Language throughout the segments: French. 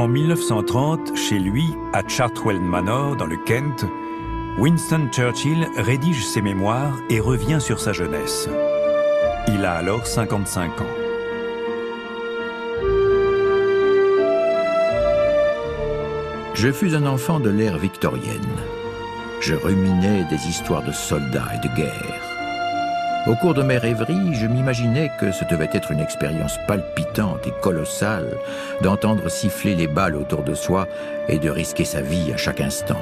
En 1930, chez lui, à Chartwell Manor, dans le Kent, Winston Churchill rédige ses mémoires et revient sur sa jeunesse. Il a alors 55 ans. Je fus un enfant de l'ère victorienne. Je ruminais des histoires de soldats et de guerre. Au cours de mes rêveries, je m'imaginais que ce devait être une expérience palpitante et colossale d'entendre siffler les balles autour de soi et de risquer sa vie à chaque instant.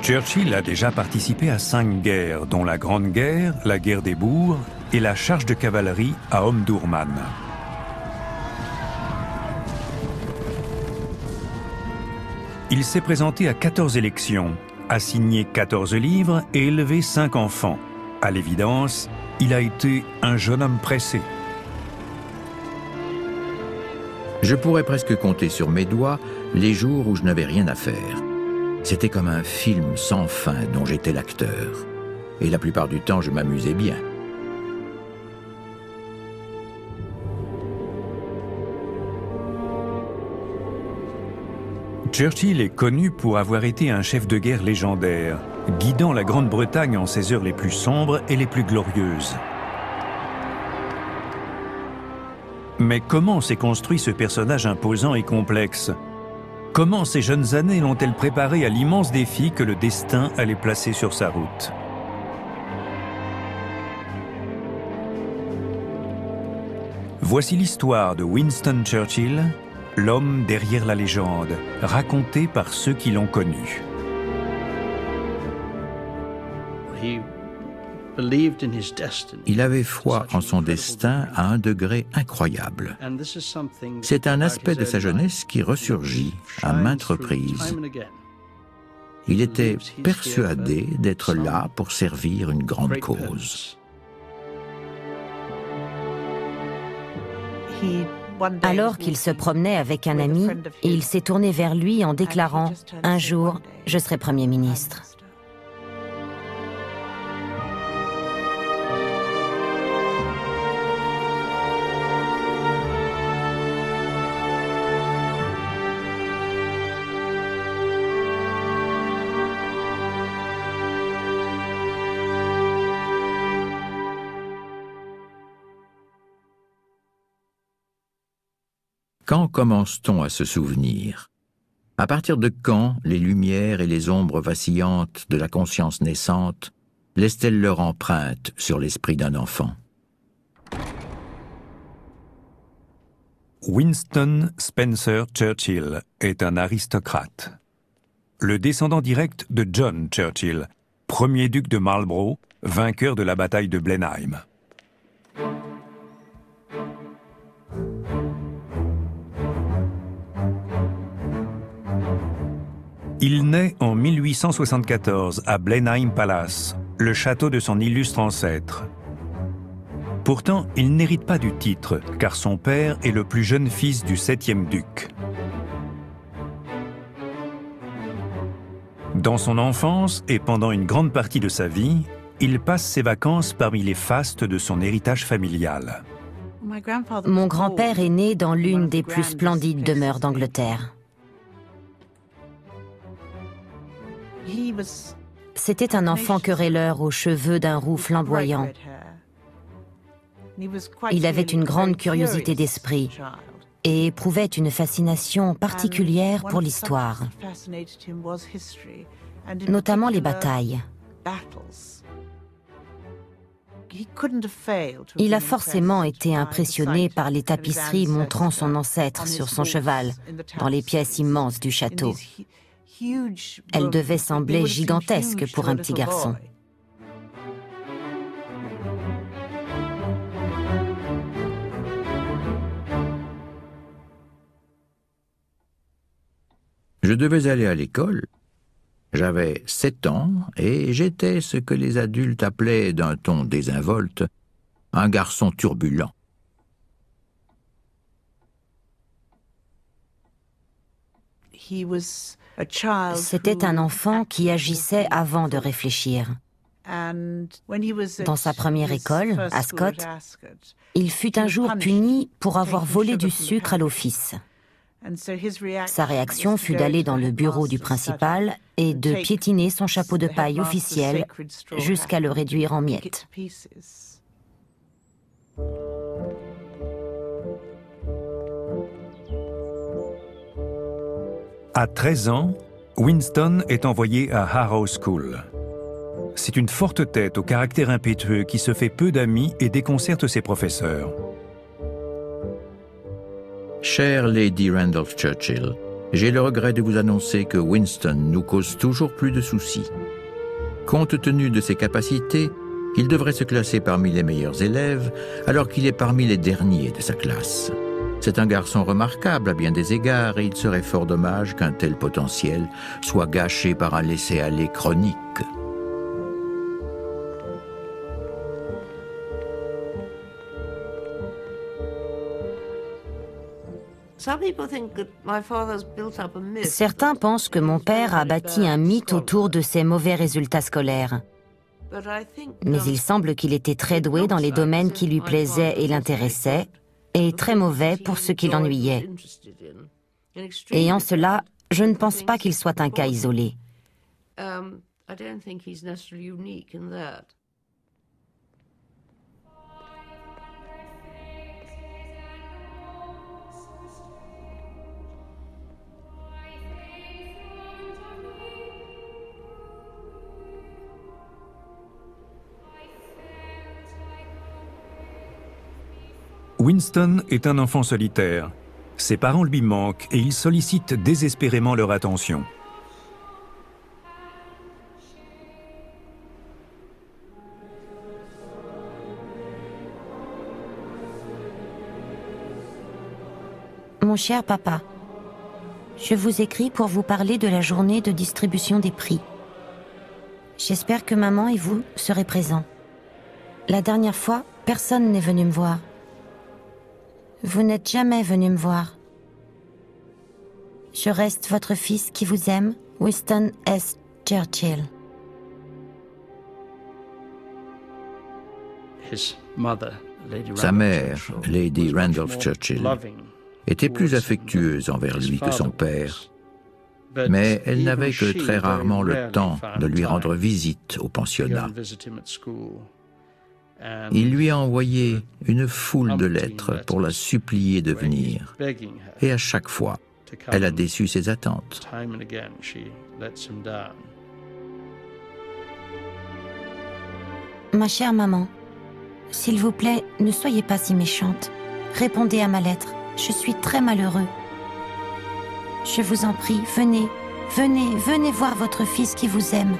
Churchill a déjà participé à 5 guerres, dont la Grande Guerre, la guerre des Boers et la charge de cavalerie à Omdurman. Il s'est présenté à 14 élections, a signé 14 livres et élevé 5 enfants. À l'évidence, il a été un jeune homme pressé. Je pourrais presque compter sur mes doigts les jours où je n'avais rien à faire. C'était comme un film sans fin dont j'étais l'acteur. Et la plupart du temps, je m'amusais bien. Churchill est connu pour avoir été un chef de guerre légendaire, guidant la Grande-Bretagne en ses heures les plus sombres et les plus glorieuses. Mais comment s'est construit ce personnage imposant et complexe ? Comment ces jeunes années l'ont-elles préparé à l'immense défi que le destin allait placer sur sa route ? Voici l'histoire de Winston Churchill, l'homme derrière la légende, racontée par ceux qui l'ont connu. Il avait foi en son destin à un degré incroyable. C'est un aspect de sa jeunesse qui ressurgit à maintes reprises. Il était persuadé d'être là pour servir une grande cause. Alors qu'il se promenait avec un ami, il s'est tourné vers lui en déclarant « Un jour, je serai Premier ministre ». Quand commence-t-on à se souvenir? À partir de quand les lumières et les ombres vacillantes de la conscience naissante laissent-elles leur empreinte sur l'esprit d'un enfant? Winston Spencer Churchill est un aristocrate. Le descendant direct de John Churchill, premier duc de Marlborough, vainqueur de la bataille de Blenheim. Il naît en 1874 à Blenheim Palace, le château de son illustre ancêtre. Pourtant, il n'hérite pas du titre, car son père est le plus jeune fils du 7e duc. Dans son enfance et pendant une grande partie de sa vie, il passe ses vacances parmi les fastes de son héritage familial. Mon grand-père est né dans l'une des plus splendides demeures d'Angleterre. C'était un enfant querelleur aux cheveux d'un roux flamboyant. Il avait une grande curiosité d'esprit et éprouvait une fascination particulière pour l'histoire, notamment les batailles. Il a forcément été impressionné par les tapisseries montrant son ancêtre sur son cheval dans les pièces immenses du château. Elles devaient sembler gigantesques pour un petit garçon. Je devais aller à l'école. J'avais 7 ans et j'étais ce que les adultes appelaient d'un ton désinvolte un garçon turbulent. C'était un enfant qui agissait avant de réfléchir. Dans sa première école, Ascot, il fut un jour puni pour avoir volé du sucre à l'office. Sa réaction fut d'aller dans le bureau du principal et de piétiner son chapeau de paille officiel jusqu'à le réduire en miettes. À 13 ans, Winston est envoyé à Harrow School. C'est une forte tête au caractère impétueux qui se fait peu d'amis et déconcerte ses professeurs. Chère Lady Randolph Churchill, j'ai le regret de vous annoncer que Winston nous cause toujours plus de soucis. Compte tenu de ses capacités, il devrait se classer parmi les meilleurs élèves, alors qu'il est parmi les derniers de sa classe. C'est un garçon remarquable à bien des égards et il serait fort dommage qu'un tel potentiel soit gâché par un laisser-aller chronique. Certains pensent que mon père a bâti un mythe autour de ses mauvais résultats scolaires. Mais il semble qu'il était très doué dans les domaines qui lui plaisaient et l'intéressaient, et très mauvais pour ce qui l'ennuyait. Et en cela, je ne pense pas qu'il soit un cas isolé. Winston est un enfant solitaire. Ses parents lui manquent et il sollicite désespérément leur attention. Mon cher papa, je vous écris pour vous parler de la journée de distribution des prix. J'espère que maman et vous serez présents. La dernière fois, personne n'est venu me voir. Vous n'êtes jamais venu me voir. Je reste votre fils qui vous aime, Winston S. Churchill. Sa mère, Lady Randolph Churchill, était plus affectueuse envers lui que son père, mais elle n'avait que très rarement le temps de lui rendre visite au pensionnat. Il lui a envoyé une foule de lettres pour la supplier de venir, et à chaque fois, elle a déçu ses attentes. Ma chère maman, s'il vous plaît, ne soyez pas si méchante. Répondez à ma lettre. Je suis très malheureux. Je vous en prie, venez voir votre fils qui vous aime.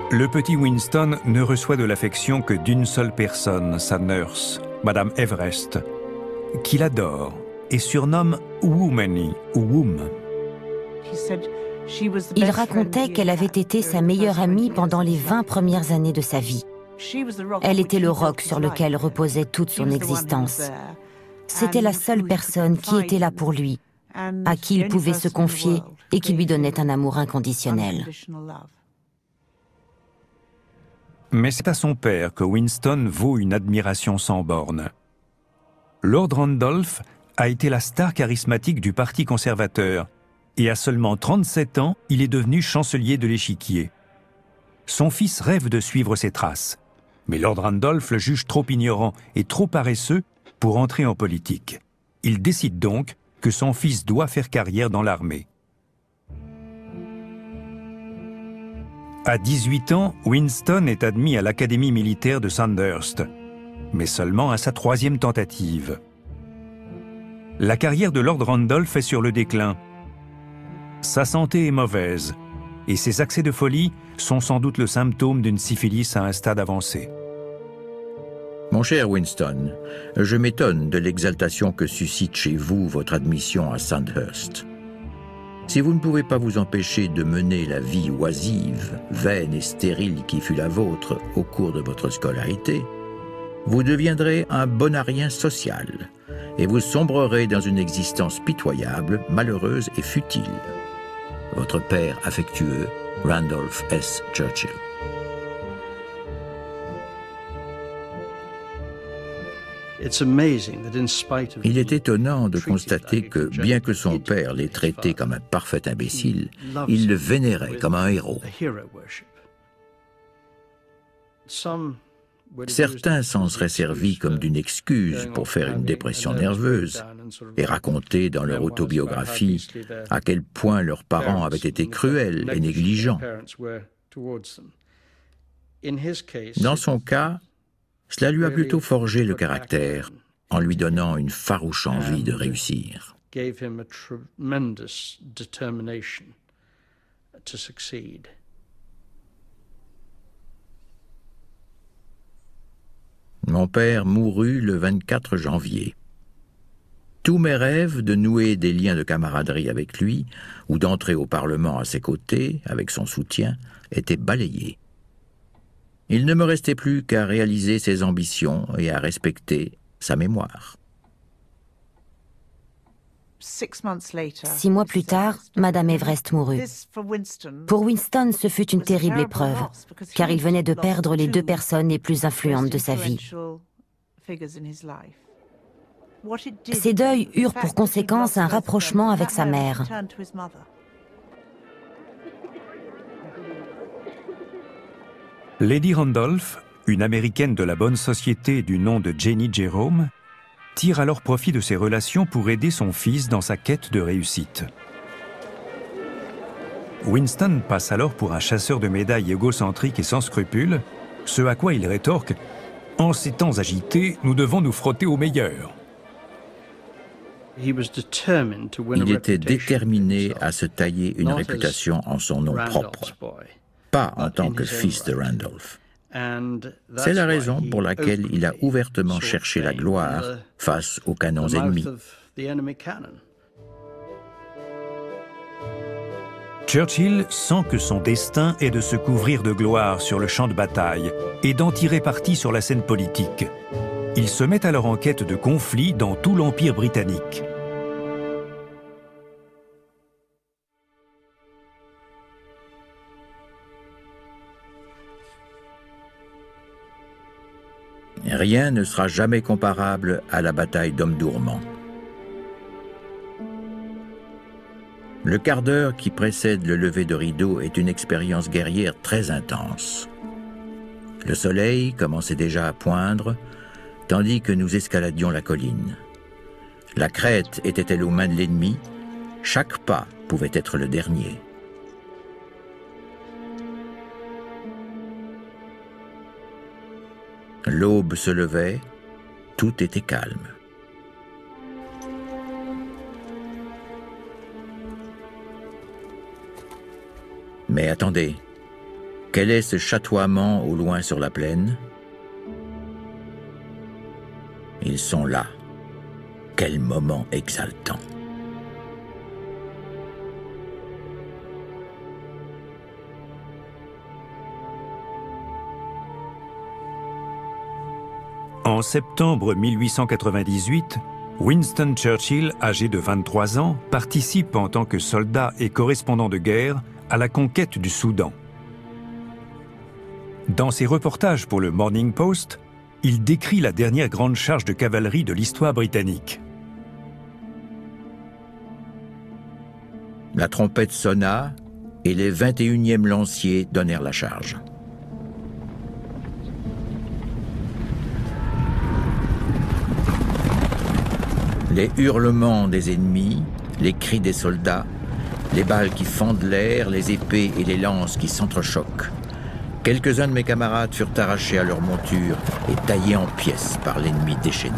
Le petit Winston ne reçoit de l'affection que d'une seule personne, sa nurse, Madame Everest, qu'il adore et surnomme Woomanie ou Woom. Il racontait qu'elle avait été sa meilleure amie pendant les 20 premières années de sa vie. Elle était le roc sur lequel reposait toute son existence. C'était la seule personne qui était là pour lui, à qui il pouvait se confier et qui lui donnait un amour inconditionnel. Mais c'est à son père que Winston vaut une admiration sans borne. Lord Randolph a été la star charismatique du Parti conservateur et à seulement 37 ans, il est devenu chancelier de l'Échiquier. Son fils rêve de suivre ses traces, mais Lord Randolph le juge trop ignorant et trop paresseux pour entrer en politique. Il décide donc que son fils doit faire carrière dans l'armée. À 18 ans, Winston est admis à l'Académie militaire de Sandhurst, mais seulement à sa 3e tentative. La carrière de Lord Randolph est sur le déclin. Sa santé est mauvaise, et ses accès de folie sont sans doute le symptôme d'une syphilis à un stade avancé. Mon cher Winston, je m'étonne de l'exaltation que suscite chez vous votre admission à Sandhurst. Si vous ne pouvez pas vous empêcher de mener la vie oisive, vaine et stérile qui fut la vôtre au cours de votre scolarité, vous deviendrez un bonarien social et vous sombrerez dans une existence pitoyable, malheureuse et futile. Votre père affectueux, Randolph S. Churchill. Il est étonnant de constater que, bien que son père l'ait traité comme un parfait imbécile, il le vénérait comme un héros. Certains s'en seraient servis comme d'une excuse pour faire une dépression nerveuse et raconter dans leur autobiographie à quel point leurs parents avaient été cruels et négligents. Dans son cas, cela lui a plutôt forgé le caractère en lui donnant une farouche envie de réussir. Mon père mourut le 24 janvier. Tous mes rêves de nouer des liens de camaraderie avec lui ou d'entrer au Parlement à ses côtés, avec son soutien, étaient balayés. Il ne me restait plus qu'à réaliser ses ambitions et à respecter sa mémoire. 6 mois plus tard, Madame Everest mourut. Pour Winston, ce fut une terrible épreuve, car il venait de perdre les 2 personnes les plus influentes de sa vie. Ces deuils eurent pour conséquence un rapprochement avec sa mère. Lady Randolph, une Américaine de la bonne société du nom de Jenny Jerome, tire alors profit de ses relations pour aider son fils dans sa quête de réussite. Winston passe alors pour un chasseur de médailles égocentrique et sans scrupules, ce à quoi il rétorque « En ces temps agités, nous devons nous frotter au meilleur ». Il était déterminé à se tailler une réputation en son nom propre, pas en tant que fils de Randolph. C'est la raison pour laquelle il a ouvertement cherché la gloire face aux canons ennemis. Churchill sent que son destin est de se couvrir de gloire sur le champ de bataille et d'en tirer parti sur la scène politique. Il se met alors en quête de conflits dans tout l'Empire britannique. Rien ne sera jamais comparable à la bataille d'Omdurman. Le quart d'heure qui précède le lever de rideau est une expérience guerrière très intense. Le soleil commençait déjà à poindre, tandis que nous escaladions la colline. La crête était-elle aux mains de l'ennemi? Chaque pas pouvait être le dernier. L'aube se levait, tout était calme. Mais attendez, quel est ce chatoiement au loin sur la plaine? Ils sont là. Quel moment exaltant! En septembre 1898, Winston Churchill, âgé de 23 ans, participe en tant que soldat et correspondant de guerre à la conquête du Soudan. Dans ses reportages pour le Morning Post, il décrit la dernière grande charge de cavalerie de l'histoire britannique. La trompette sonna et les 21e lanciers donnèrent la charge. Les hurlements des ennemis, les cris des soldats, les balles qui fendent l'air, les épées et les lances qui s'entrechoquent. Quelques-uns de mes camarades furent arrachés à leur monture et taillés en pièces par l'ennemi déchaîné.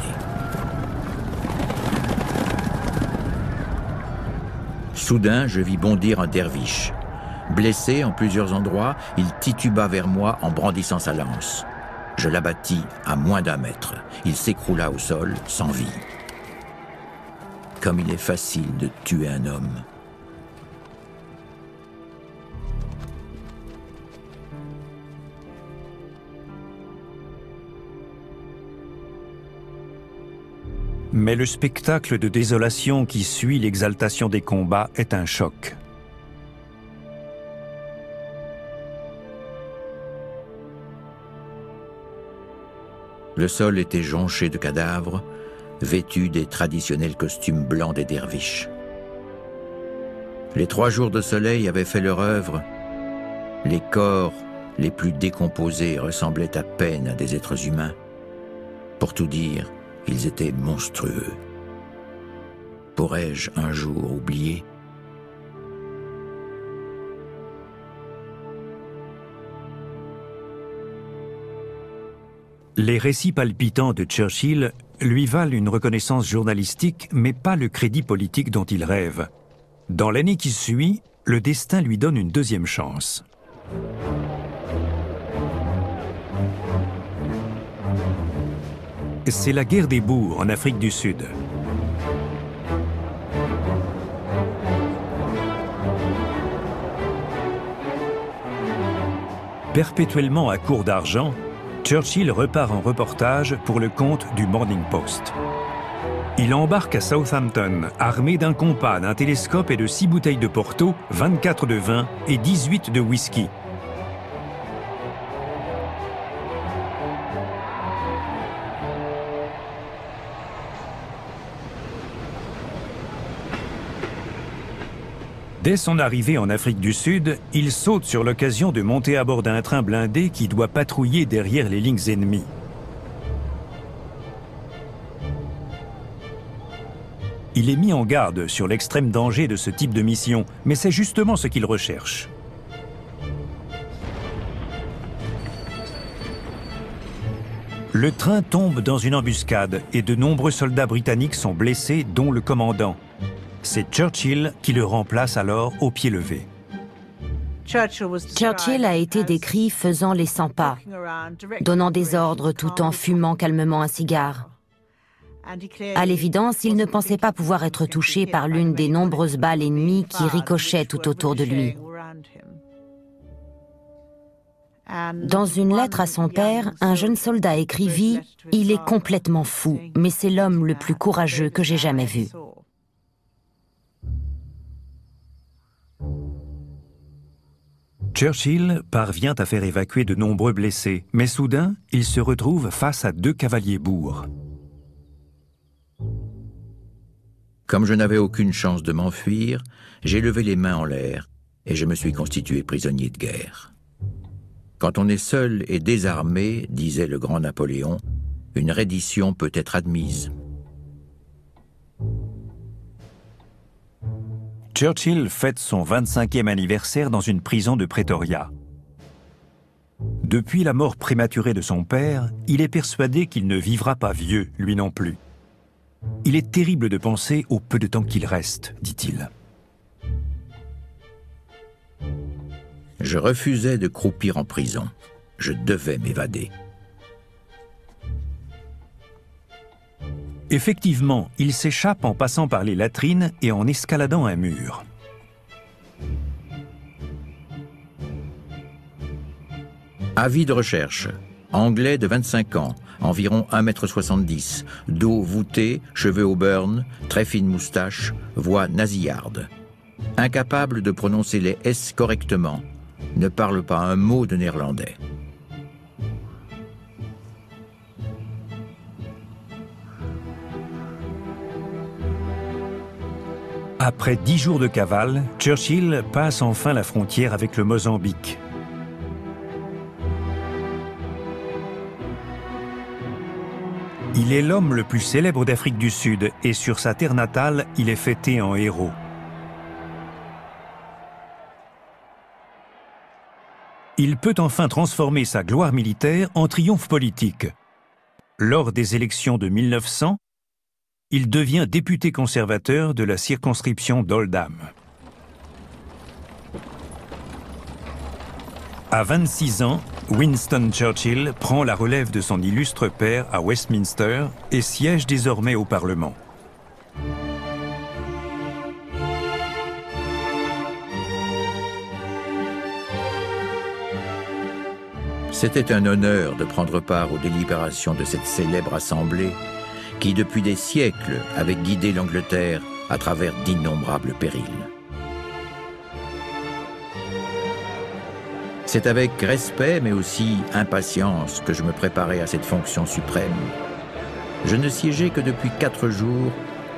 Soudain, je vis bondir un derviche. Blessé en plusieurs endroits, il tituba vers moi en brandissant sa lance. Je l'abattis à moins d'1 mètre. Il s'écroula au sol, sans vie. Comme il est facile de tuer un homme. Mais le spectacle de désolation qui suit l'exaltation des combats est un choc. Le sol était jonché de cadavres, vêtus des traditionnels costumes blancs des derviches. Les 3 jours de soleil avaient fait leur œuvre. Les corps les plus décomposés ressemblaient à peine à des êtres humains. Pour tout dire, ils étaient monstrueux. Pourrais-je un jour oublier ? Les récits palpitants de Churchill lui valent une reconnaissance journalistique, mais pas le crédit politique dont il rêve. Dans l'année qui suit, le destin lui donne une deuxième chance. C'est la guerre des Boers en Afrique du Sud. Perpétuellement à court d'argent, Churchill repart en reportage pour le compte du Morning Post. Il embarque à Southampton, armé d'un compas, d'un télescope et de 6 bouteilles de Porto, 24 de vin et 18 de whisky. Dès son arrivée en Afrique du Sud, il saute sur l'occasion de monter à bord d'un train blindé qui doit patrouiller derrière les lignes ennemies. Il est mis en garde sur l'extrême danger de ce type de mission, mais c'est justement ce qu'il recherche. Le train tombe dans une embuscade et de nombreux soldats britanniques sont blessés, dont le commandant. C'est Churchill qui le remplace alors au pied levé. Churchill a été décrit faisant les 100 pas, donnant des ordres tout en fumant calmement un cigare. À l'évidence, il ne pensait pas pouvoir être touché par l'une des nombreuses balles ennemies qui ricochaient tout autour de lui. Dans une lettre à son père, un jeune soldat écrivit « Il est complètement fou, mais c'est l'homme le plus courageux que j'ai jamais vu ». Churchill parvient à faire évacuer de nombreux blessés, mais soudain, il se retrouve face à 2 cavaliers boers. Comme je n'avais aucune chance de m'enfuir, j'ai levé les mains en l'air et je me suis constitué prisonnier de guerre. Quand on est seul et désarmé, disait le grand Napoléon, une reddition peut être admise. Churchill fête son 25e anniversaire dans une prison de Pretoria. Depuis la mort prématurée de son père, il est persuadé qu'il ne vivra pas vieux, lui non plus. Il est terrible de penser au peu de temps qu'il reste, dit-il. Je refusais de croupir en prison. Je devais m'évader. Effectivement, il s'échappe en passant par les latrines et en escaladant un mur. Avis de recherche. Anglais de 25 ans, environ 1,70 m, dos voûté, cheveux au burn, très fine moustache, voix nasillarde. Incapable de prononcer les S correctement. Ne parle pas un mot de néerlandais. Après 10 jours de cavale, Churchill passe enfin la frontière avec le Mozambique. Il est l'homme le plus célèbre d'Afrique du Sud et sur sa terre natale, il est fêté en héros. Il peut enfin transformer sa gloire militaire en triomphe politique. Lors des élections de 1900, il devient député conservateur de la circonscription d'Oldham. À 26 ans, Winston Churchill prend la relève de son illustre père à Westminster et siège désormais au Parlement. C'était un honneur de prendre part aux délibérations de cette célèbre assemblée qui depuis des siècles avait guidé l'Angleterre à travers d'innombrables périls. C'est avec respect mais aussi impatience que je me préparais à cette fonction suprême. Je ne siégeais que depuis 4 jours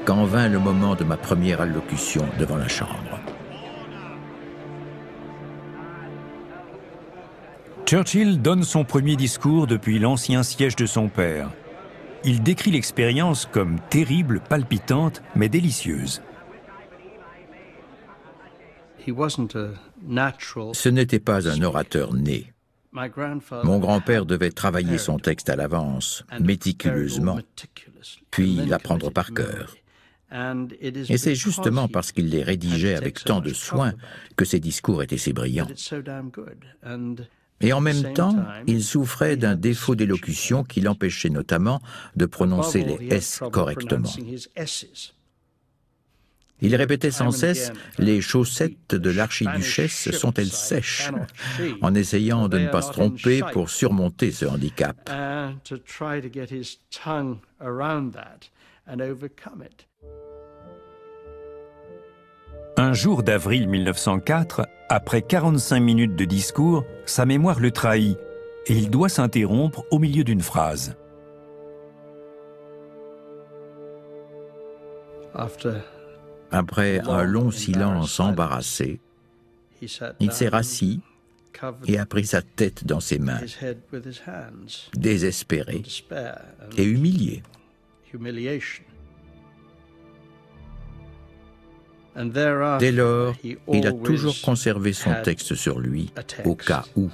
quand vint le moment de ma première allocution devant la Chambre. Churchill donne son premier discours depuis l'ancien siège de son père. Il décrit l'expérience comme terrible, palpitante, mais délicieuse. Ce n'était pas un orateur né. Mon grand-père devait travailler son texte à l'avance, méticuleusement, puis l'apprendre par cœur. Et c'est justement parce qu'il les rédigeait avec tant de soin que ses discours étaient si brillants. Et en même temps, il souffrait d'un défaut d'élocution qui l'empêchait notamment de prononcer les S correctement. Il répétait sans cesse « Les chaussettes de l'archiduchesse sont-elles sèches ?» en essayant de ne pas se tromper pour surmonter ce handicap. Un jour d'avril 1904, après 45 minutes de discours, sa mémoire le trahit et il doit s'interrompre au milieu d'une phrase. Après un long silence embarrassé, il s'est rassis et a pris sa tête dans ses mains, désespéré et humilié. Dès lors, il a toujours conservé son texte sur lui, au cas où.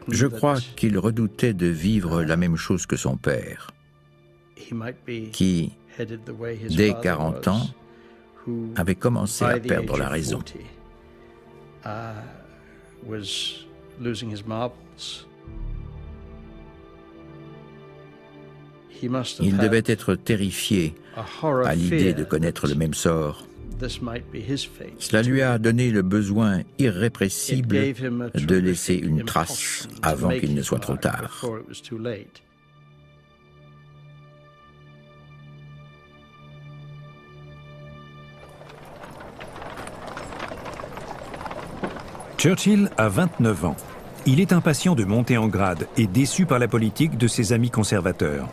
Je crois qu'il redoutait de vivre la même chose que son père, qui, dès 40 ans, avait commencé à perdre la raison. Il devait être terrifié à l'idée de connaître le même sort. Cela lui a donné le besoin irrépressible de laisser une trace avant qu'il ne soit trop tard. Churchill a 29 ans. Il est impatient de monter en grade et déçu par la politique de ses amis conservateurs.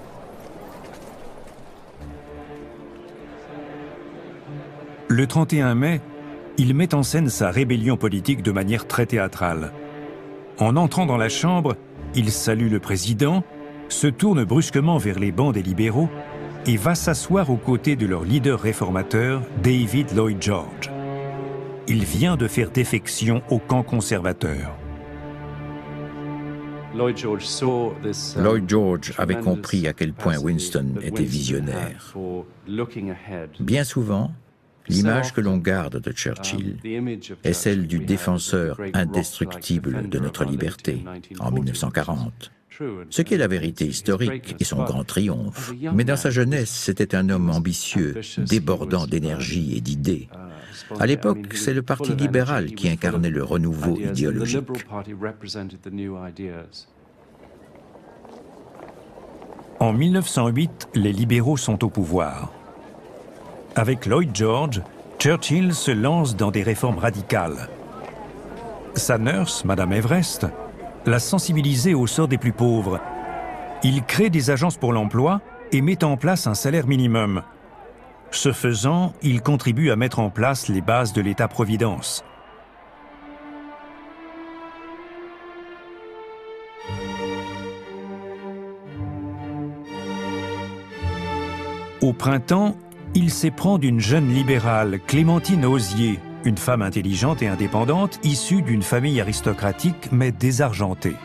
Le 31 mai, il met en scène sa rébellion politique de manière très théâtrale. En entrant dans la Chambre, il salue le président, se tourne brusquement vers les bancs des libéraux et va s'asseoir aux côtés de leur leader réformateur, David Lloyd George. Il vient de faire défection au camp conservateur. Lloyd George avait compris à quel point Winston était visionnaire. Bien souvent, l'image que l'on garde de Churchill est celle du défenseur indestructible de notre liberté en 1940, ce qui est la vérité historique et son grand triomphe. Mais dans sa jeunesse, c'était un homme ambitieux, débordant d'énergie et d'idées. À l'époque, c'est le Parti libéral qui incarnait le renouveau idéologique. En 1908, les libéraux sont au pouvoir. Avec Lloyd George, Churchill se lance dans des réformes radicales. Sa nurse, Madame Everest, l'a sensibilisé au sort des plus pauvres. Il crée des agences pour l'emploi et met en place un salaire minimum. Ce faisant, il contribue à mettre en place les bases de l'État-providence. Au printemps, il s'éprend d'une jeune libérale, Clémentine Osier, une femme intelligente et indépendante, issue d'une famille aristocratique mais désargentée.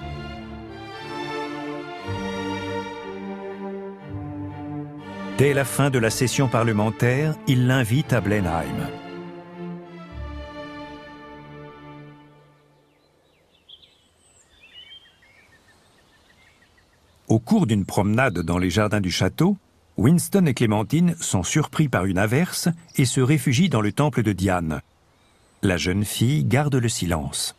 Dès la fin de la session parlementaire, il l'invite à Blenheim. Au cours d'une promenade dans les jardins du château, Winston et Clémentine sont surpris par une averse et se réfugient dans le temple de Diane. La jeune fille garde le silence.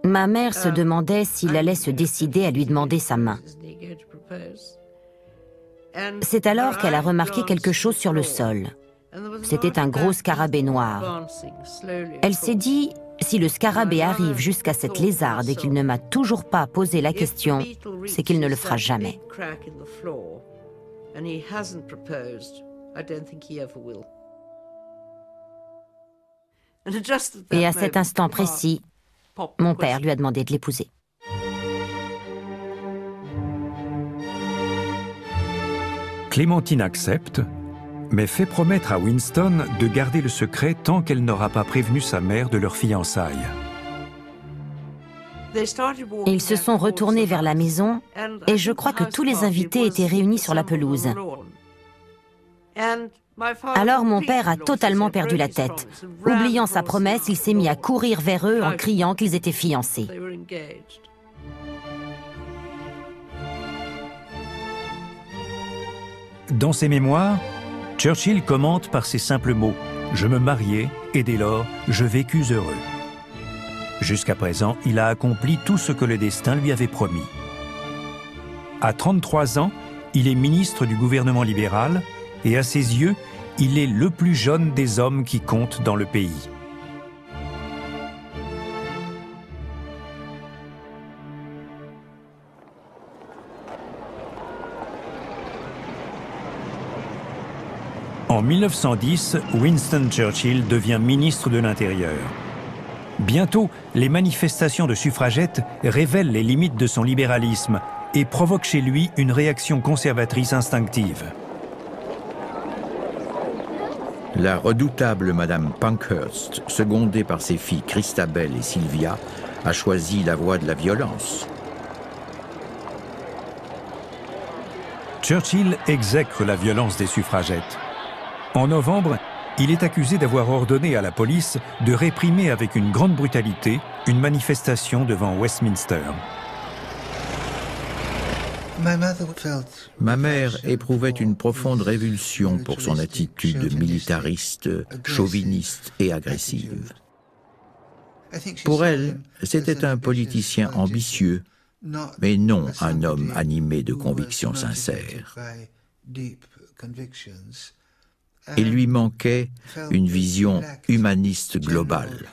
Ma mère se demandait s'il allait se décider à lui demander sa main. C'est alors qu'elle a remarqué quelque chose sur le sol. C'était un gros scarabée noir. Elle s'est dit, si le scarabée arrive jusqu'à cette lézarde et qu'il ne m'a toujours pas posé la question, c'est qu'il ne le fera jamais. Et à cet instant précis, mon père lui a demandé de l'épouser. Clémentine accepte, mais fait promettre à Winston de garder le secret tant qu'elle n'aura pas prévenu sa mère de leur fiançailles. Ils se sont retournés vers la maison et je crois que tous les invités étaient réunis sur la pelouse. Alors mon père a totalement perdu la tête. Oubliant sa promesse, il s'est mis à courir vers eux en criant qu'ils étaient fiancés. Dans ses mémoires, Churchill commente par ces simples mots « Je me mariai et dès lors, je vécus heureux ». Jusqu'à présent, il a accompli tout ce que le destin lui avait promis. À 33 ans, il est ministre du gouvernement libéral et à ses yeux, il est le plus jeune des hommes qui comptent dans le pays. En 1910, Winston Churchill devient ministre de l'Intérieur. Bientôt, les manifestations de suffragettes révèlent les limites de son libéralisme et provoquent chez lui une réaction conservatrice instinctive. La redoutable Madame Pankhurst, secondée par ses filles Christabel et Sylvia, a choisi la voie de la violence. Churchill exècre la violence des suffragettes. En novembre, il est accusé d'avoir ordonné à la police de réprimer avec une grande brutalité une manifestation devant Westminster. Ma mère éprouvait une profonde révulsion pour son attitude militariste, chauviniste et agressive. Pour elle, c'était un politicien ambitieux, mais non un homme animé de convictions sincères. Il lui manquait une vision humaniste globale.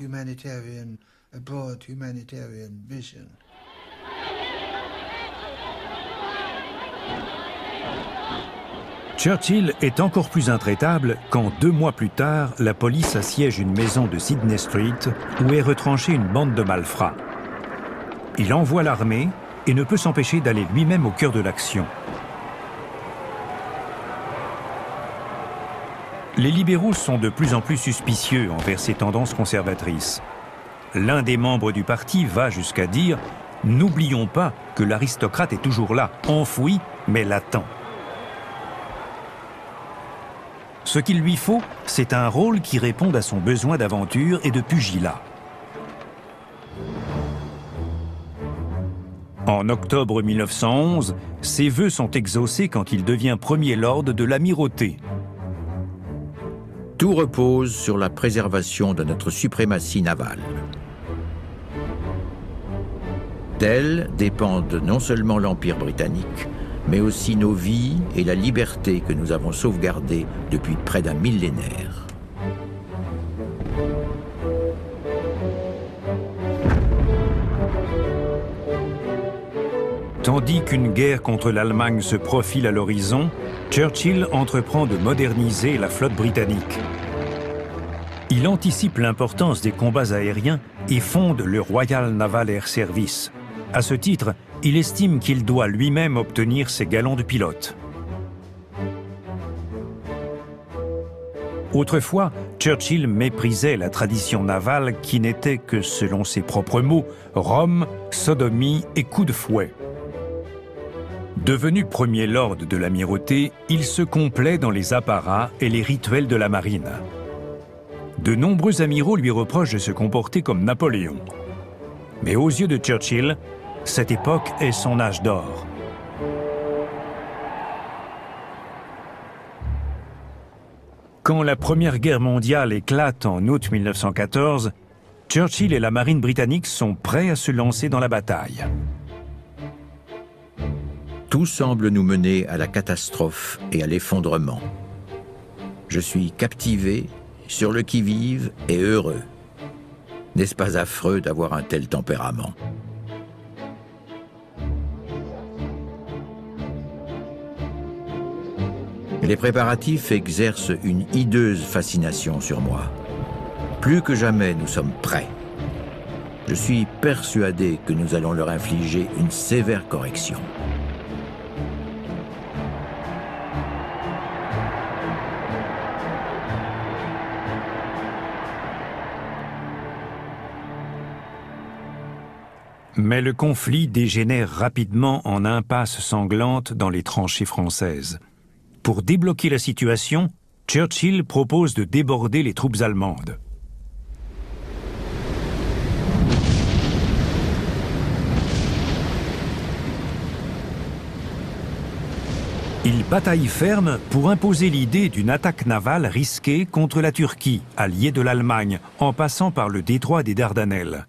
Churchill est encore plus intraitable quand 2 mois plus tard, la police assiège une maison de Sydney Street où est retranchée une bande de malfrats. Il envoie l'armée et ne peut s'empêcher d'aller lui-même au cœur de l'action. Les libéraux sont de plus en plus suspicieux envers ces tendances conservatrices. L'un des membres du parti va jusqu'à dire « N'oublions pas que l'aristocrate est toujours là, enfoui, mais latent ». Ce qu'il lui faut, c'est un rôle qui réponde à son besoin d'aventure et de pugilat. En octobre 1911, ses vœux sont exaucés quand il devient premier lord de l'Amirauté. Tout repose sur la préservation de notre suprématie navale. D'elle dépendent non seulement l'Empire britannique, mais aussi nos vies et la liberté que nous avons sauvegardées depuis près d'un millénaire. Tandis qu'une guerre contre l'Allemagne se profile à l'horizon, Churchill entreprend de moderniser la flotte britannique. Il anticipe l'importance des combats aériens et fonde le Royal Naval Air Service. À ce titre, il estime qu'il doit lui-même obtenir ses galons de pilote. Autrefois, Churchill méprisait la tradition navale qui n'était que, selon ses propres mots, rhum, sodomie et coups de fouet. Devenu premier lord de l'Amirauté, il se complaît dans les apparats et les rituels de la marine. De nombreux amiraux lui reprochent de se comporter comme Napoléon. Mais aux yeux de Churchill, cette époque est son âge d'or. Quand la Première Guerre mondiale éclate en août 1914, Churchill et la marine britannique sont prêts à se lancer dans la bataille. Tout semble nous mener à la catastrophe et à l'effondrement. Je suis captivé, sur le qui-vive et heureux. N'est-ce pas affreux d'avoir un tel tempérament ? Les préparatifs exercent une hideuse fascination sur moi. Plus que jamais, nous sommes prêts. Je suis persuadé que nous allons leur infliger une sévère correction. Mais le conflit dégénère rapidement en impasse sanglante dans les tranchées françaises. Pour débloquer la situation, Churchill propose de déborder les troupes allemandes. Il bataille ferme pour imposer l'idée d'une attaque navale risquée contre la Turquie, alliée de l'Allemagne, en passant par le détroit des Dardanelles.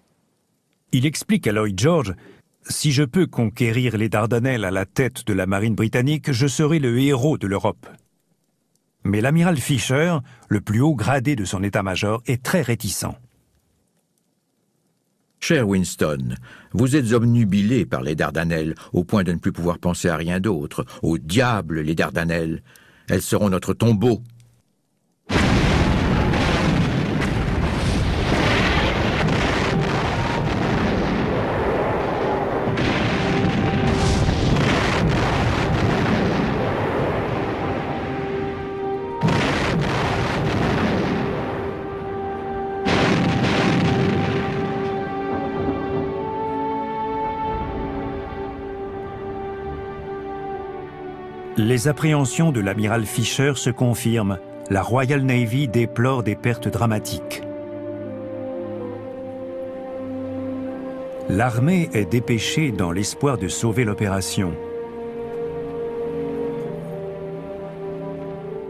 Il explique à Lloyd George « Si je peux conquérir les Dardanelles à la tête de la marine britannique, je serai le héros de l'Europe. » Mais l'amiral Fisher, le plus haut gradé de son état-major, est très réticent. Cher Winston, vous êtes obnubilé par les Dardanelles, au point de ne plus pouvoir penser à rien d'autre. Au diable, les Dardanelles! Elles seront notre tombeau. Les appréhensions de l'amiral Fisher se confirment. La Royal Navy déplore des pertes dramatiques. L'armée est dépêchée dans l'espoir de sauver l'opération.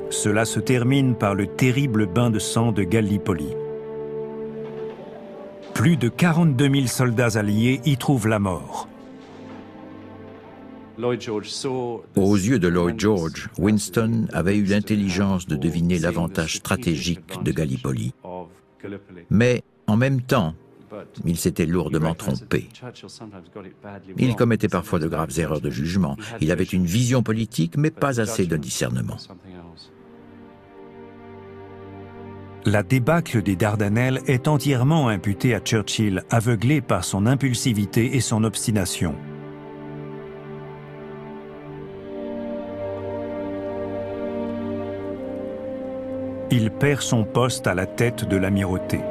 Cela se termine par le terrible bain de sang de Gallipoli. Plus de 42 000 soldats alliés y trouvent la mort. Aux yeux de Lloyd George, Winston avait eu l'intelligence de deviner l'avantage stratégique de Gallipoli. Mais, en même temps, il s'était lourdement trompé. Il commettait parfois de graves erreurs de jugement. Il avait une vision politique, mais pas assez de discernement. La débâcle des Dardanelles est entièrement imputée à Churchill, aveuglé par son impulsivité et son obstination. Il perd son poste à la tête de l'amirauté.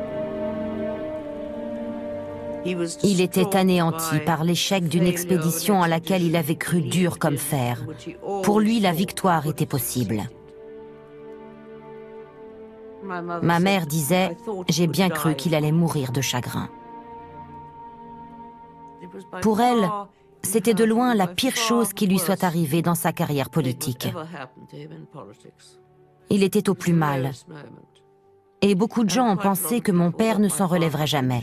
Il était anéanti par l'échec d'une expédition à laquelle il avait cru dur comme fer. Pour lui, la victoire était possible. Ma mère disait « J'ai bien cru qu'il allait mourir de chagrin ». Pour elle, c'était de loin la pire chose qui lui soit arrivée dans sa carrière politique. Il était au plus mal. Et beaucoup de gens ont pensé que mon père ne s'en relèverait jamais.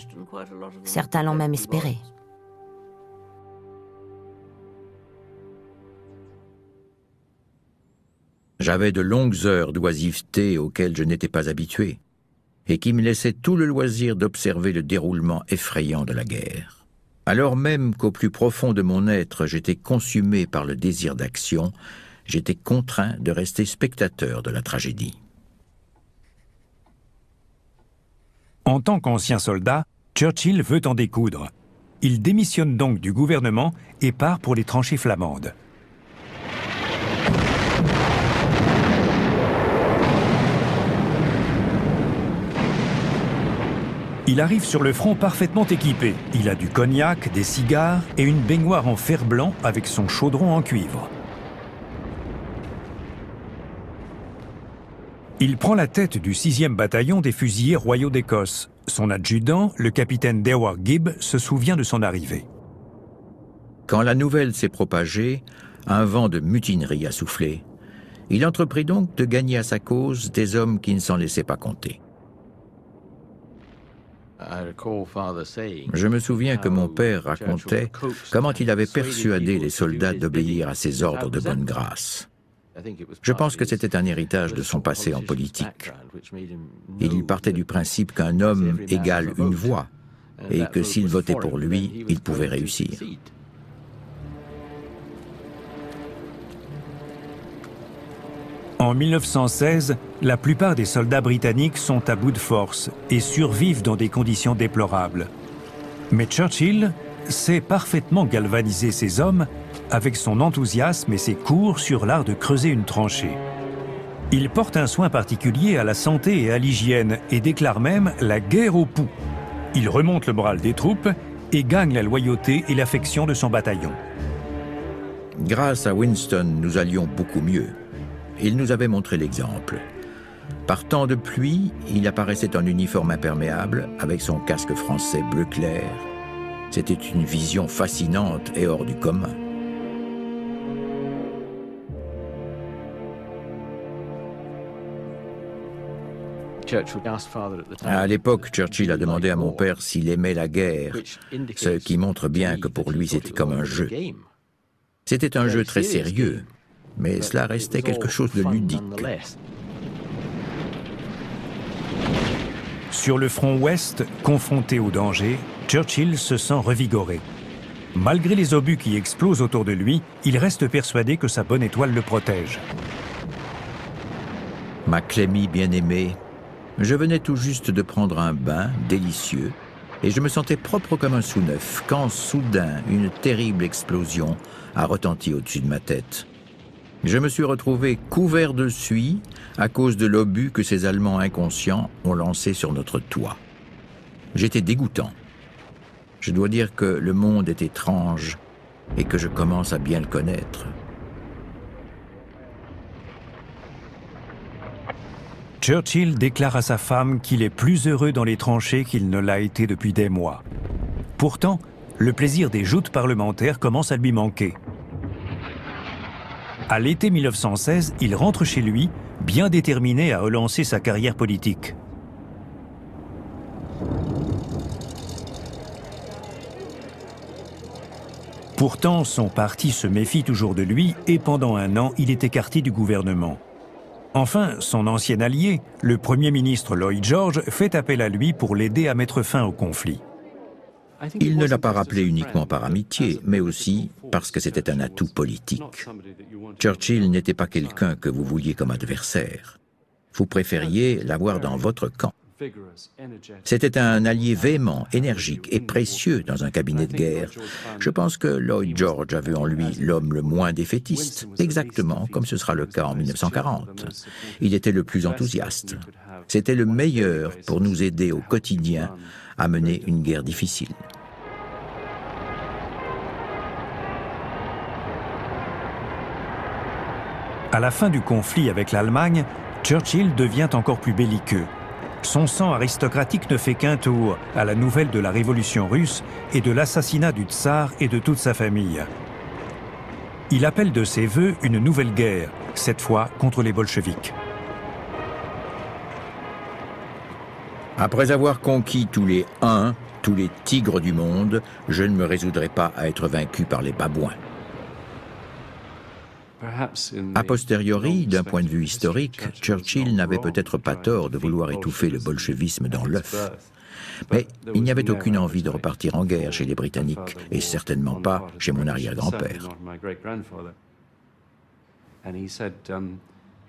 Certains l'ont même espéré. J'avais de longues heures d'oisiveté auxquelles je n'étais pas habitué, et qui me laissaient tout le loisir d'observer le déroulement effrayant de la guerre. Alors même qu'au plus profond de mon être, j'étais consumé par le désir d'action, j'étais contraint de rester spectateur de la tragédie. En tant qu'ancien soldat, Churchill veut en découdre. Il démissionne donc du gouvernement et part pour les tranchées flamandes. Il arrive sur le front parfaitement équipé. Il a du cognac, des cigares et une baignoire en fer blanc avec son chaudron en cuivre. Il prend la tête du 6e bataillon des fusiliers royaux d'Écosse. Son adjudant, le capitaine Dewar Gibb, se souvient de son arrivée. Quand la nouvelle s'est propagée, un vent de mutinerie a soufflé. Il entreprit donc de gagner à sa cause des hommes qui ne s'en laissaient pas compter. Je me souviens que mon père racontait comment il avait persuadé les soldats d'obéir à ses ordres de bonne grâce. Je pense que c'était un héritage de son passé en politique. Il partait du principe qu'un homme égale une voix, et que s'il votait pour lui, il pouvait réussir. En 1916, la plupart des soldats britanniques sont à bout de force et survivent dans des conditions déplorables. Mais Churchill sait parfaitement galvaniser ses hommes avec son enthousiasme et ses cours sur l'art de creuser une tranchée. Il porte un soin particulier à la santé et à l'hygiène et déclare même la guerre aux poux. Il remonte le moral des troupes et gagne la loyauté et l'affection de son bataillon. Grâce à Winston, nous allions beaucoup mieux. Il nous avait montré l'exemple. Par temps de pluie, il apparaissait en uniforme imperméable, avec son casque français bleu clair. C'était une vision fascinante et hors du commun. À l'époque, Churchill a demandé à mon père s'il aimait la guerre, ce qui montre bien que pour lui c'était comme un jeu. C'était un jeu très sérieux, mais cela restait quelque chose de ludique. Sur le front ouest, confronté au danger, Churchill se sent revigoré. Malgré les obus qui explosent autour de lui, il reste persuadé que sa bonne étoile le protège. Ma Clémie bien-aimée, je venais tout juste de prendre un bain délicieux et je me sentais propre comme un sou neuf quand soudain une terrible explosion a retenti au-dessus de ma tête. Je me suis retrouvé couvert de suie à cause de l'obus que ces Allemands inconscients ont lancé sur notre toit. J'étais dégoûtant. Je dois dire que le monde est étrange et que je commence à bien le connaître. Churchill déclare à sa femme qu'il est plus heureux dans les tranchées qu'il ne l'a été depuis des mois. Pourtant, le plaisir des joutes parlementaires commence à lui manquer. À l'été 1916, il rentre chez lui, bien déterminé à relancer sa carrière politique. Pourtant, son parti se méfie toujours de lui et pendant un an, il est écarté du gouvernement. Enfin, son ancien allié, le Premier ministre Lloyd George, fait appel à lui pour l'aider à mettre fin au conflit. Il ne l'a pas rappelé uniquement par amitié, mais aussi parce que c'était un atout politique. Churchill n'était pas quelqu'un que vous vouliez comme adversaire. Vous préfériez l'avoir dans votre camp. C'était un allié véhément, énergique et précieux dans un cabinet de guerre. Je pense que Lloyd George a vu en lui l'homme le moins défaitiste, exactement comme ce sera le cas en 1940. Il était le plus enthousiaste. C'était le meilleur pour nous aider au quotidien à mener une guerre difficile. À la fin du conflit avec l'Allemagne, Churchill devient encore plus belliqueux. Son sang aristocratique ne fait qu'un tour à la nouvelle de la révolution russe et de l'assassinat du tsar et de toute sa famille. Il appelle de ses vœux une nouvelle guerre, cette fois contre les bolcheviks. Après avoir conquis tous les Huns, tous les tigres du monde, je ne me résoudrai pas à être vaincu par les babouins. A posteriori, d'un point de vue historique, Churchill n'avait peut-être pas tort de vouloir étouffer le bolchevisme dans l'œuf. Mais il n'y avait aucune envie de repartir en guerre chez les Britanniques, et certainement pas chez mon arrière-grand-père.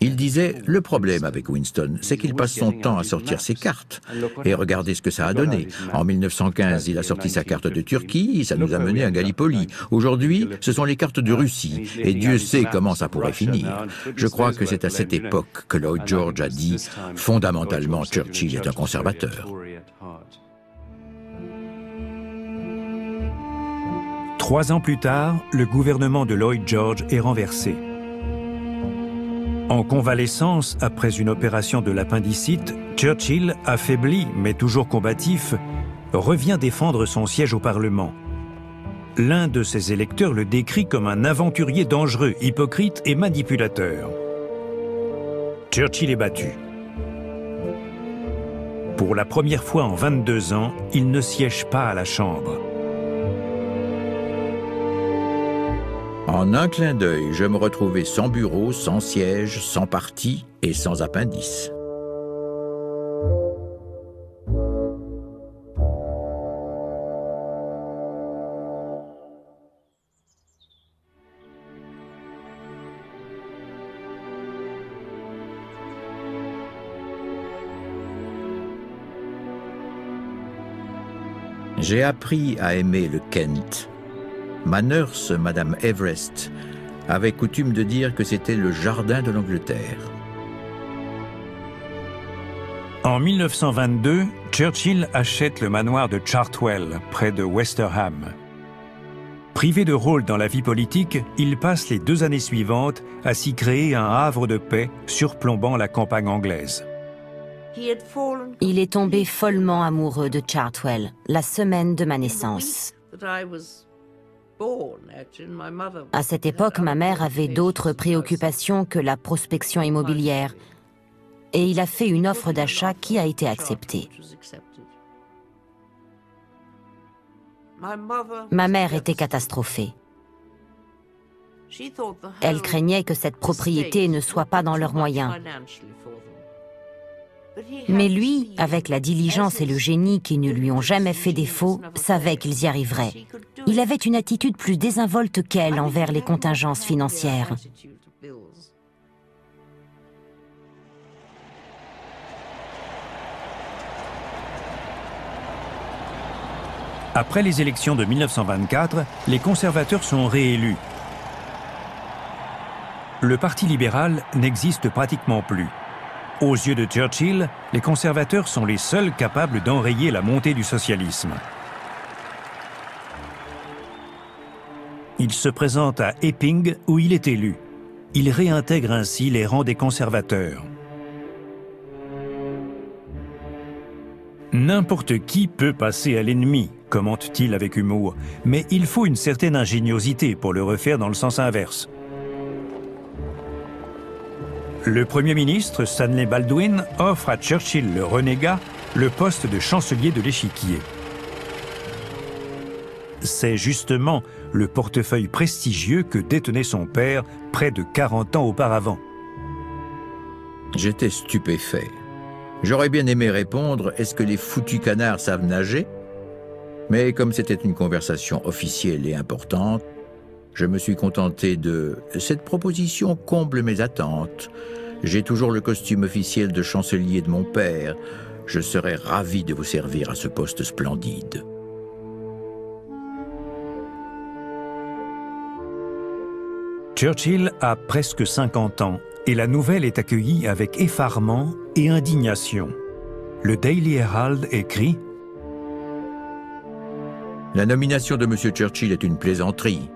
Il disait, le problème avec Winston, c'est qu'il passe son temps à sortir ses cartes. Et regardez ce que ça a donné. En 1915, il a sorti sa carte de Turquie, ça nous a mené à Gallipoli. Aujourd'hui, ce sont les cartes de Russie, et Dieu sait comment ça pourrait finir. Je crois que c'est à cette époque que Lloyd George a dit, fondamentalement, Churchill est un conservateur. 3 ans plus tard, le gouvernement de Lloyd George est renversé. En convalescence, après une opération de l'appendicite, Churchill, affaibli mais toujours combatif, revient défendre son siège au Parlement. L'un de ses électeurs le décrit comme un aventurier dangereux, hypocrite et manipulateur. Churchill est battu. Pour la première fois en 22 ans, il ne siège pas à la Chambre. En un clin d'œil, je me retrouvais sans bureau, sans siège, sans parti et sans appendice. J'ai appris à aimer le Kent. Ma nurse, Madame Everest, avait coutume de dire que c'était le jardin de l'Angleterre. En 1922, Churchill achète le manoir de Chartwell, près de Westerham. Privé de rôle dans la vie politique, il passe les 2 années suivantes à s'y créer un havre de paix surplombant la campagne anglaise. Il est tombé follement amoureux de Chartwell, la semaine de ma naissance. À cette époque, ma mère avait d'autres préoccupations que la prospection immobilière, et il a fait une offre d'achat qui a été acceptée. Ma mère était catastrophée. Elle craignait que cette propriété ne soit pas dans leurs moyens. Mais lui, avec la diligence et le génie qui ne lui ont jamais fait défaut, savait qu'ils y arriveraient. Il avait une attitude plus désinvolte qu'elle envers les contingences financières. Après les élections de 1924, les conservateurs sont réélus. Le Parti libéral n'existe pratiquement plus. Aux yeux de Churchill, les conservateurs sont les seuls capables d'enrayer la montée du socialisme. Il se présente à Epping où il est élu. Il réintègre ainsi les rangs des conservateurs. N'importe qui peut passer à l'ennemi, commente-t-il avec humour, mais il faut une certaine ingéniosité pour le refaire dans le sens inverse. Le Premier ministre, Stanley Baldwin, offre à Churchill le renégat le poste de chancelier de l'Échiquier. C'est justement le portefeuille prestigieux que détenait son père près de 40 ans auparavant. J'étais stupéfait. J'aurais bien aimé répondre « Est-ce que les foutus canards savent nager ?» Mais comme c'était une conversation officielle et importante, je me suis contenté de « Cette proposition comble mes attentes. J'ai toujours le costume officiel de chancelier de mon père. Je serais ravi de vous servir à ce poste splendide. » Churchill a presque 50 ans et la nouvelle est accueillie avec effarement et indignation. Le Daily Herald écrit « La nomination de M. Churchill est une plaisanterie.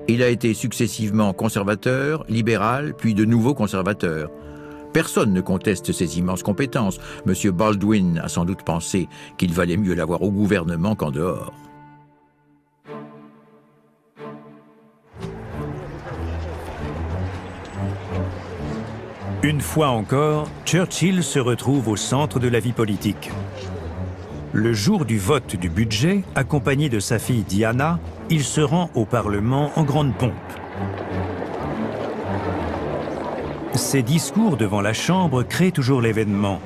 Il a été successivement conservateur, libéral, puis de nouveau conservateur. Personne ne conteste ses immenses compétences. M. Baldwin a sans doute pensé qu'il valait mieux l'avoir au gouvernement qu'en dehors. » Une fois encore, Churchill se retrouve au centre de la vie politique. Le jour du vote du budget, accompagné de sa fille Diana, il se rend au Parlement en grande pompe. Ses discours devant la Chambre créent toujours l'événement.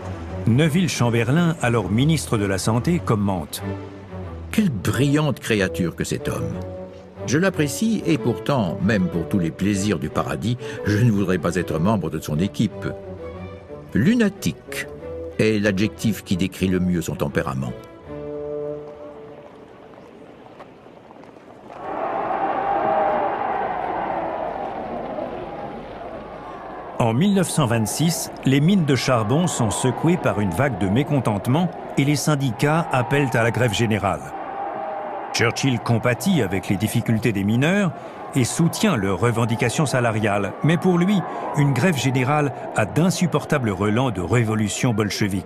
Neville Chamberlain, alors ministre de la Santé, commente « Quelle brillante créature que cet homme! Je l'apprécie et pourtant, même pour tous les plaisirs du paradis, je ne voudrais pas être membre de son équipe. Lunatique est l'adjectif qui décrit le mieux son tempérament. » En 1926, les mines de charbon sont secouées par une vague de mécontentement et les syndicats appellent à la grève générale. Churchill compatit avec les difficultés des mineurs et soutient leurs revendications salariales, mais pour lui, une grève générale a d'insupportables relents de révolution bolchevique.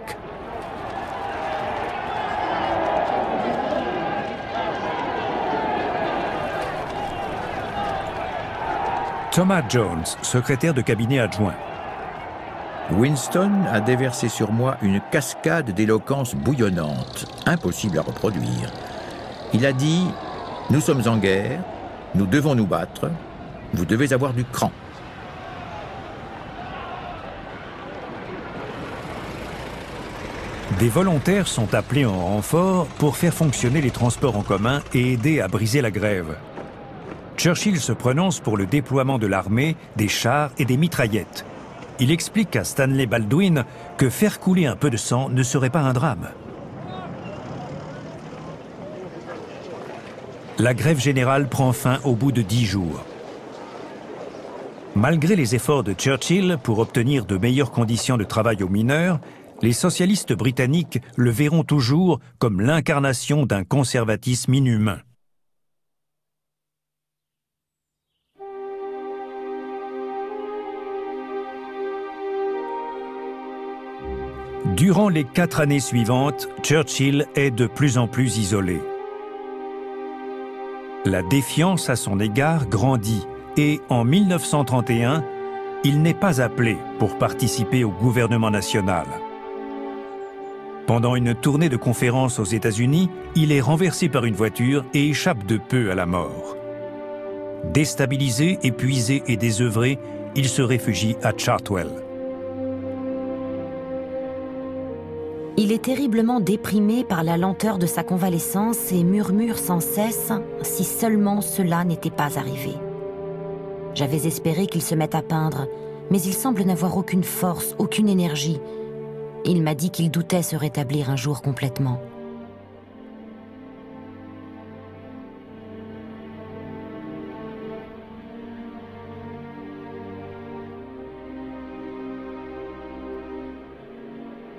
Thomas Jones, secrétaire de cabinet adjoint. Winston a déversé sur moi une cascade d'éloquence bouillonnante, impossible à reproduire. Il a dit « Nous sommes en guerre, nous devons nous battre, vous devez avoir du cran ». Des volontaires sont appelés en renfort pour faire fonctionner les transports en commun et aider à briser la grève. Churchill se prononce pour le déploiement de l'armée, des chars et des mitraillettes. Il explique à Stanley Baldwin que faire couler un peu de sang ne serait pas un drame. La grève générale prend fin au bout de 10 jours. Malgré les efforts de Churchill pour obtenir de meilleures conditions de travail aux mineurs, les socialistes britanniques le verront toujours comme l'incarnation d'un conservatisme inhumain. Durant les 4 années suivantes, Churchill est de plus en plus isolé. La défiance à son égard grandit et en 1931, il n'est pas appelé pour participer au gouvernement national. Pendant une tournée de conférences aux États-Unis, il est renversé par une voiture et échappe de peu à la mort. Déstabilisé, épuisé et désœuvré, il se réfugie à Chartwell. Il est terriblement déprimé par la lenteur de sa convalescence et murmure sans cesse « si seulement cela n'était pas arrivé ». J'avais espéré qu'il se mette à peindre, mais il semble n'avoir aucune force, aucune énergie. Il m'a dit qu'il doutait se rétablir un jour complètement.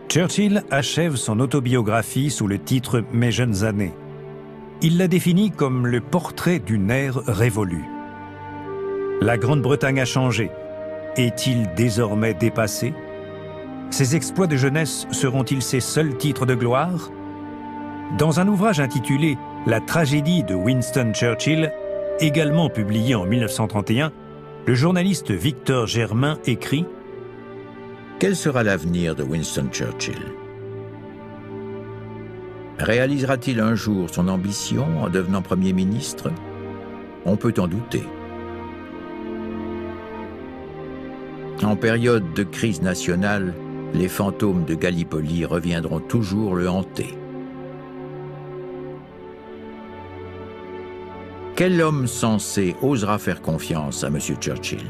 Churchill achève son autobiographie sous le titre « Mes jeunes années ». Il la définit comme le portrait d'une ère révolue. La Grande-Bretagne a changé. Est-il désormais dépassé? Ses exploits de jeunesse seront-ils ses seuls titres de gloire? Dans un ouvrage intitulé « La tragédie de Winston Churchill », également publié en 1931, le journaliste Victor Germain écrit « Quel sera l'avenir de Winston Churchill? Réalisera-t-il un jour son ambition en devenant Premier ministre? On peut en douter. En période de crise nationale, les fantômes de Gallipoli reviendront toujours le hanter. Quel homme sensé osera faire confiance à M. Churchill?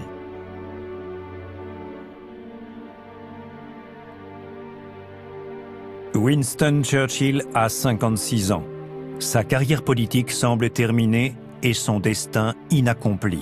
Winston Churchill a 56 ans. Sa carrière politique semble terminée et son destin inaccompli.